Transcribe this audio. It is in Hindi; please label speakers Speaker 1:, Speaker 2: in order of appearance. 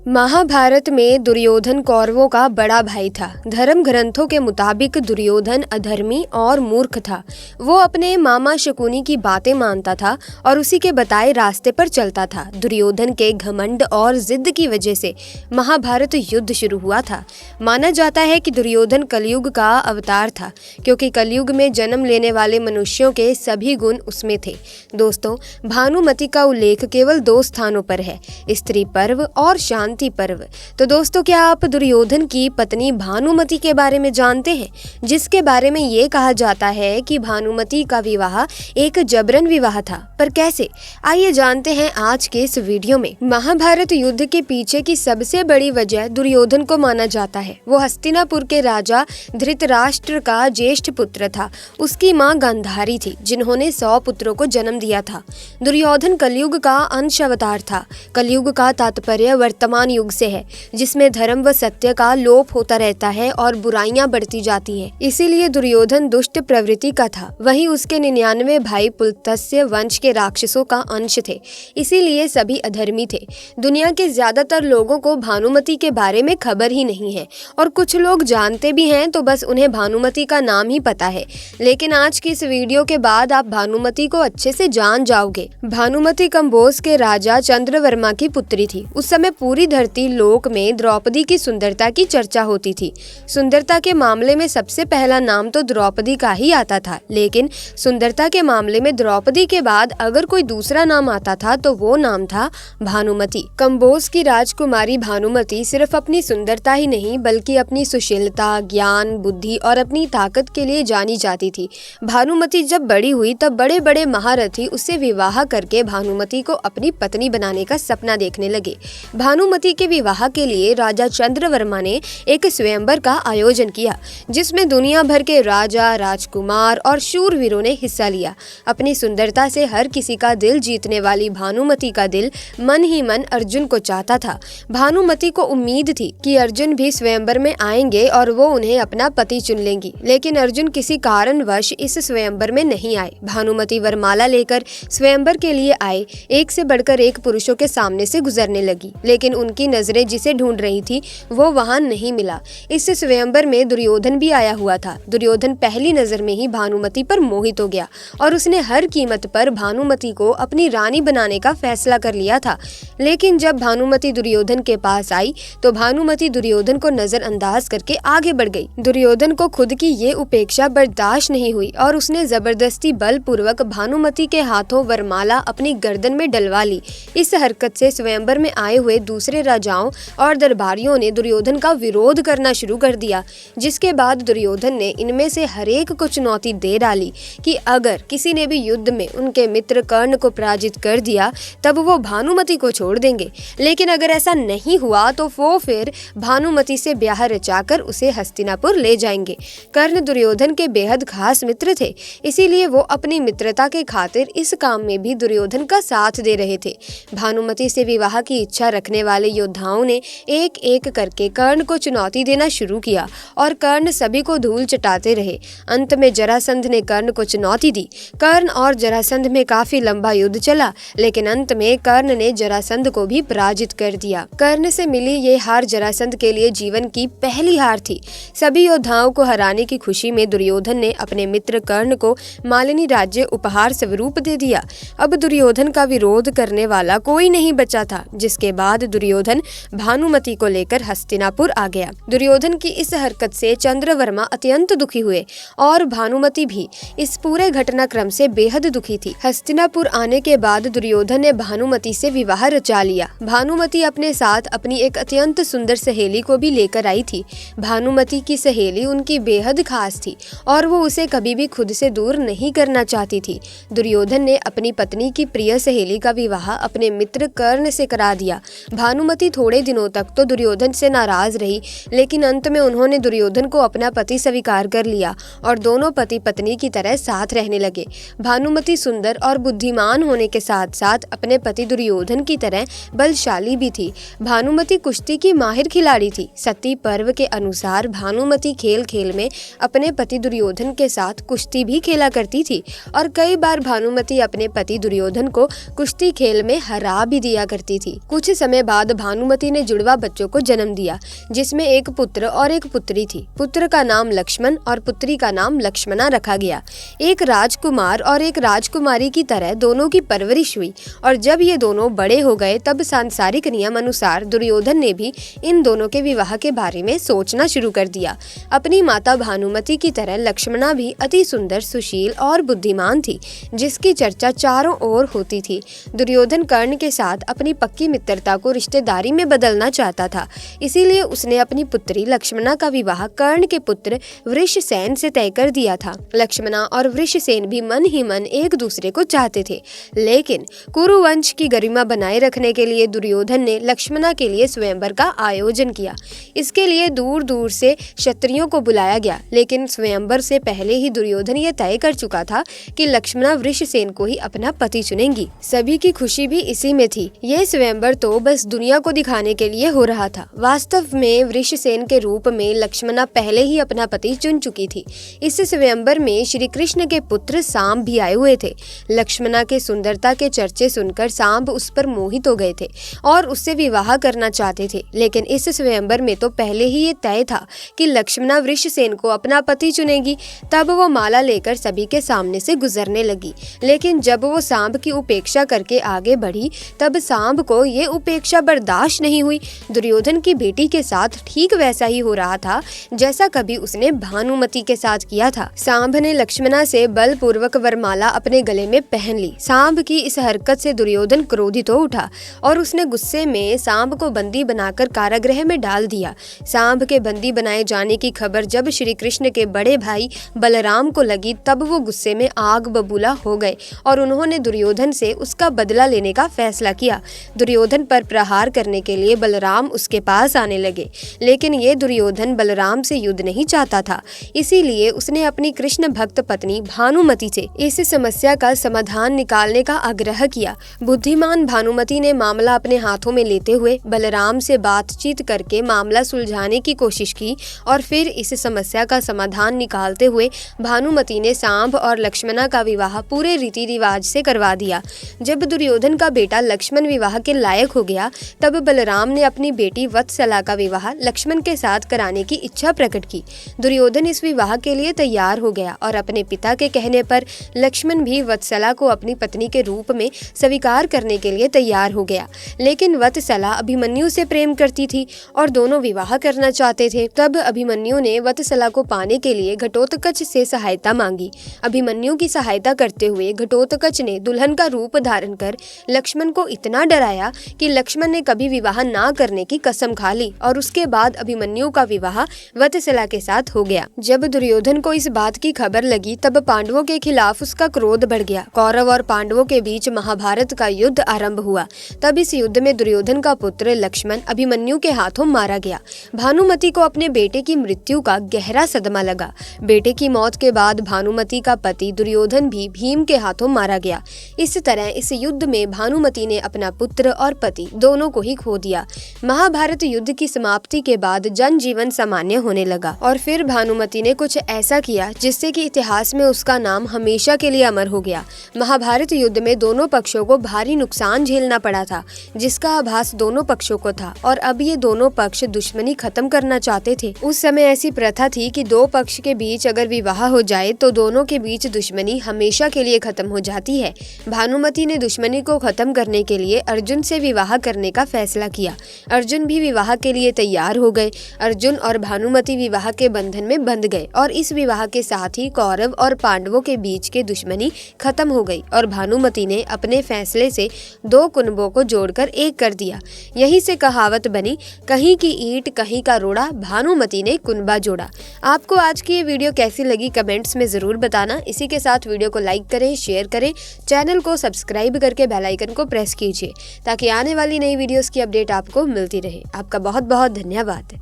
Speaker 1: महाभारत में दुर्योधन कौरवों का बड़ा भाई था। धर्म ग्रंथों के मुताबिक दुर्योधन अधर्मी और मूर्ख था। वो अपने मामा शकुनी की बातें मानता था और उसी के बताए रास्ते पर चलता था। दुर्योधन के घमंड और जिद की वजह से महाभारत युद्ध शुरू हुआ था। माना जाता है कि दुर्योधन कलयुग का अवतार था, क्योंकि कलयुग में जन्म लेने वाले मनुष्यों के सभी गुण उसमें थे। दोस्तों, भानुमति का उल्लेख केवल 2 स्थानों पर है, स्त्री पर्व और शांति पर्व। तो दोस्तों, क्या आप दुर्योधन की पत्नी भानुमति के बारे में जानते हैं, जिसके बारे में ये कहा जाता है कि भानुमति का विवाह एक जबरन विवाह था? पर कैसे, आइए जानते हैं आज के इस वीडियो में। महाभारत युद्ध के पीछे की सबसे बड़ी वजह दुर्योधन को माना जाता है। वो हस्तिनापुर के राजा धृतराष्ट्र का ज्येष्ठ पुत्र था। उसकी मां गांधारी थी, जिन्होंने 100 पुत्रों को जन्म दिया था। दुर्योधन कलयुग का अंश अवतार था। कलयुग का तात्पर्य वर्तमान युग से है, जिसमें धर्म व सत्य का लोप होता रहता है और बुराइयां बढ़ती जाती हैं। इसीलिए दुर्योधन दुष्ट प्रवृत्ति का था। वहीं उसके 99 भाई पुलत्स्य वंश के राक्षसों का अंश थे, इसीलिए सभी अधर्मी थे। दुनिया के ज्यादातर लोगों को भानुमति के बारे में खबर ही नहीं है, और कुछ लोग जानते भी हैं तो बस उन्हें भानुमति का नाम ही पता है। लेकिन आज की इस वीडियो के बाद आप भानुमति को अच्छे से जान जाओगे। भानुमति कंबोज के राजा चंद्रवर्मा की पुत्री थी। उस समय पूरी धरती लोक में द्रौपदी की सुंदरता की चर्चा होती थी। सुंदरता के मामले में सबसे पहला नाम तो द्रौपदी का ही आता था, लेकिन सुंदरता के मामले में द्रौपदी के बाद अगर कोई दूसरा नाम आता था तो वो नाम था भानुमति। कंबोज की राजकुमारी भानुमति सिर्फ अपनी सुंदरता ही नहीं, बल्कि अपनी सुशीलता, ज्ञान, बुद्धि और अपनी ताकत के लिए जानी जाती थी। भानुमति जब बड़ी हुई तब बड़े बड़े महारथी उससे विवाह करके भानुमति को अपनी पत्नी बनाने का सपना देखने लगे। भानुमति के विवाह के लिए राजा चंद्रवर्मा ने एक स्वयंवर का आयोजन किया, जिसमें दुनिया भर के राजा, राजकुमार और शूरवीरों ने हिस्सा लिया। अपनी सुंदरता से हर किसी का दिल जीतने वाली भानुमति का दिल मन ही मन अर्जुन को चाहता था। भानुमति को उम्मीद थी कि अर्जुन भी स्वयंवर में आएंगे और वो उन्हें अपना पति चुन लेंगी, लेकिन अर्जुन किसी कारणवश इस स्वयंवर में नहीं आए। भानुमति वरमाला लेकर स्वयंवर के लिए आए, एक से बढ़कर एक पुरुषों के सामने से गुजरने लगी, लेकिन उनकी नजरें जिसे ढूंढ रही थी वो वहां नहीं मिला। इस स्वयंवर में दुर्योधन भी आया हुआ था। दुर्योधन पहली नजर में ही भानुमति पर मोहित हो गया और उसने हर कीमत पर भानुमति को अपनी रानी बनाने का फैसला कर लिया था। लेकिन जब भानुमति दुर्योधन के पास आई तो भानुमति दुर्योधन को नजरअंदाज करके आगे बढ़ गई। दुर्योधन को खुद की ये उपेक्षा बर्दाश्त नहीं हुई और उसने जबरदस्ती बलपूर्वक भानुमति के हाथों वरमाला अपनी गर्दन में डलवा ली। इस हरकत से स्वयंवर में आए हुए दूसरे राजाओं और दरबारियों ने दुर्योधन का विरोध करना शुरू कर दिया, जिसके बाद दुर्योधन ने इनमें से हरेक को चुनौती दे डाली कि अगर किसी ने भी युद्ध में उनके मित्र कर्ण को पराजित कर दिया तब वो भानुमति को छोड़ देंगे, लेकिन अगर ऐसा नहीं हुआ तो वो फिर भानुमति से ब्याह रचाकर उसे हस्तिनापुर ले जाएंगे। कर्ण दुर्योधन के बेहद खास मित्र थे, इसीलिए वो अपनी मित्रता के खातिर इस काम में भी दुर्योधन का साथ दे रहे थे। भानुमति से विवाह की इच्छा रखने वाले योद्धाओं ने एक एक करके कर्ण को चुनौती देना शुरू किया और कर्ण सभी को धूल चटाते रहे। अंत में जरासंध ने कर्ण को चुनौती दी। कर्ण और जरासंध में काफी लंबा युद्ध चला, लेकिन अंत में कर्ण ने जरासंध को भी पराजित कर दिया। कर्ण से मिली ये हार जरासंध के लिए जीवन की पहली हार थी। सभी योद्धाओं को हराने की खुशी में दुर्योधन ने अपने मित्र कर्ण को मालिनी राज्य उपहार स्वरूप दे दिया। अब दुर्योधन का विरोध करने वाला कोई नहीं बचा था, जिसके बाद दुर्योधन भानुमति को लेकर हस्तिनापुर आ गया। दुर्योधन की इस हरकत से चंद्रवर्मा अत्यंत दुखी हुए और भानुमति भी इस पूरे घटनाक्रम से बेहद दुखी थी। हस्तिनापुर आने के बाद दुर्योधन ने भानुमति से विवाह रचा लिया। भानुमति अपने साथ अपनी एक अत्यंत सुंदर सहेली को भी लेकर आई थी। भानुमति की सहेली उनकी बेहद खास थी और वो उसे कभी भी खुद से दूर नहीं करना चाहती थी। दुर्योधन ने अपनी पत्नी की प्रिय सहेली का विवाह अपने मित्र कर्ण से करा दिया। भानुमति थोड़े दिनों तक तो दुर्योधन से नाराज रही, लेकिन अंत में उन्होंने दुर्योधन को अपना पति स्वीकार कर लिया और दोनों पति पत्नी की तरह साथ रहने लगे। भानुमति सुंदर और बुद्धिमान होने के साथ साथ अपने पति दुर्योधन की तरह बलशाली भी थी। भानुमति कुश्ती की माहिर खिलाड़ी थी। सती पर्व के अनुसार भानुमति खेल खेल में अपने पति दुर्योधन के साथ कुश्ती भी खेला करती थी और कई बार भानुमति अपने पति दुर्योधन को कुश्ती खेल में हरा भी दिया करती थी। कुछ समय बाद बाद भानुमति ने जुड़वा बच्चों को जन्म दिया, जिसमें एक पुत्र और एक पुत्री थी। पुत्र का नाम लक्ष्मण और पुत्री का नाम लक्ष्मणा रखा गया। एक राजकुमार और एक राजकुमारी की तरह दोनों की परवरिश हुई और जब ये दोनों बड़े हो गए तब सांसारिक नियम अनुसार दुर्योधन ने भी इन दोनों के विवाह के बारे में सोचना शुरू कर दिया। अपनी माता भानुमति की तरह लक्ष्मणा भी अति सुंदर, सुशील और बुद्धिमान थी, जिसकी चर्चा चारों ओर होती थी। दुर्योधन कर्ण के साथ अपनी पक्की मित्रता को रिश्तेदारी में बदलना चाहता था, इसीलिए उसने अपनी पुत्री लक्ष्मणा का विवाह कर्ण के पुत्र वृषसेन से तय कर दिया था। लक्ष्मणा और वृषसेन भी मन ही मन एक दूसरे को चाहते थे, लेकिन कुरुवंश की गरिमा बनाए रखने के लिए दुर्योधन ने लक्ष्मणा के लिए स्वयंवर का आयोजन किया। इसके लिए दूर दूर से क्षत्रियों को बुलाया गया, लेकिन स्वयंवर से पहले ही दुर्योधन ये तय कर चुका था कि लक्ष्मणा वृषसेन को ही अपना पति चुनेंगी। सभी की खुशी भी इसी में थी। यह स्वयंवर तो बस दुनिया को दिखाने के लिए हो रहा था। वास्तव में वृषसेन के रूप में लक्ष्मणा पहले ही अपना पति चुन चुकी थी। इस स्वयंवर में श्री कृष्ण के पुत्र सांब भी आए हुए थे। लक्ष्मणा के सुंदरता के चर्चे सुनकर सांब उस पर मोहित हो गए थे और उससे विवाह करना चाहते थे, लेकिन इस स्वयंवर में तो पहले ही ये तय था कि लक्ष्मणा वृषसेन को अपना पति चुनेगी। तब वो माला लेकर सभी के सामने से गुजरने लगी, लेकिन जब वो सांब की उपेक्षा करके आगे बढ़ी तब सांब को ये उपेक्षा बर्दाश्त नहीं हुई। दुर्योधन की बेटी के साथ ठीक वैसा ही हो रहा था जैसा कभी उसने भानुमति के साथ किया था। सांब ने लक्ष्मणा से बलपूर्वक वरमाला अपने गले में पहन ली। सांब की इस हरकत से दुर्योधन क्रोधित हो उठा और उसने गुस्से में सांब को बंदी बनाकर कारागृह में डाल दिया। सांब के बंदी बनाए जाने की खबर जब श्री कृष्ण के बड़े भाई बलराम को लगी तब वो गुस्से में आग बबूला हो गए और उन्होंने दुर्योधन से उसका बदला लेने का फैसला किया। दुर्योधन पर प्रहार करने के लिए बलराम उसके पास आने लगे, लेकिन ये दुर्योधन बलराम से युद्ध नहीं चाहता था, इसीलिए उसने अपनी कृष्ण भक्त पत्नी भानुमति से इस समस्या का समाधान निकालने का आग्रह किया। बुद्धिमान भानुमति ने मामला अपने हाथों में लेते हुए बलराम से बातचीत करके मामला सुलझाने की कोशिश की और फिर इस समस्या का समाधान निकालते हुए भानुमति ने सांब और लक्ष्मणा का विवाह पूरे रीति रिवाज से करवा दिया। जब दुर्योधन का बेटा लक्ष्मण विवाह के लायक हो गया तब बलराम ने अपनी बेटी वत्सला का विवाह लक्ष्मण के साथ कराने की इच्छा प्रकट की। दुर्योधन इस विवाह के लिए तैयार हो गया और अपने पिता के कहने पर लक्ष्मण भी वत्सला को अपनी पत्नी के रूप में स्वीकार करने के लिए तैयार हो गया, लेकिन वत्सला अभिमन्यु से प्रेम करती थी और दोनों विवाह करना चाहते थे। तब अभिमन्यु ने वत्सला को पाने के लिए घटोत्कच से सहायता मांगी। अभिमन्यु की सहायता करते हुए घटोत्कच ने दुल्हन का रूप धारण कर लक्ष्मण को इतना डराया कि लक्ष्मण ने कभी विवाह ना करने की कसम खा ली और उसके बाद अभिमन्यु का विवाह वत्सला के साथ हो गया। जब दुर्योधन को इस बात की खबर लगी तब पांडवों के खिलाफ उसका क्रोध बढ़ गया। कौरव और पांडवों के बीच महाभारत का युद्ध आरंभ हुआ। तब इस युद्ध में दुर्योधन का पुत्र लक्ष्मण अभिमन्यु के हाथों मारा गया। भानुमति को अपने बेटे की मृत्यु का गहरा सदमा लगा। बेटे की मौत के बाद भानुमति का पति दुर्योधन भी भीम के हाथों मारा गया। इस तरह इस युद्ध में भानुमति ने अपना पुत्र और पति दोनों को ही खो दिया। महाभारत युद्ध की समाप्ति के बाद जनजीवन सामान्य होने लगा और फिर भानुमति ने कुछ ऐसा किया जिससे कि इतिहास में उसका नाम हमेशा के लिए अमर हो गया। महाभारत युद्ध में दोनों पक्षों को भारी नुकसान झेलना पड़ा था, जिसका आभास दोनों पक्षों को था और अब ये दोनों पक्ष दुश्मनी खत्म करना चाहते थे। उस समय ऐसी प्रथा थी कि दो पक्ष के बीच अगर विवाह हो जाए तो दोनों के बीच दुश्मनी हमेशा के लिए खत्म हो जाती है। भानुमति ने दुश्मनी को खत्म करने के लिए अर्जुन से विवाह करने का फैसला किया। अर्जुन भी विवाह के लिए तैयार हो गए। अर्जुन और भानुमति विवाह के बंधन में बंध गए और इस विवाह के साथ ही कौरव और पांडवों के बीच के दुश्मनी खत्म हो गई और भानुमति ने अपने फैसले से दो कुनबों को जोड़कर एक कर दिया। यहीं से कहावत बनी, कहीं की ईंट कहीं का रोड़ा, भानुमति ने कुनबा जोड़ा। आपको आज की ये वीडियो कैसी लगी कमेंट्स में जरूर बताना। इसी के साथ वीडियो को लाइक करें, शेयर करें, चैनल को सब्सक्राइब करके बेल आइकन को प्रेस कीजिए ताकि आने वाली नई वीडियोस की अपडेट आपको मिलती रहे। आपका बहुत बहुत धन्यवाद।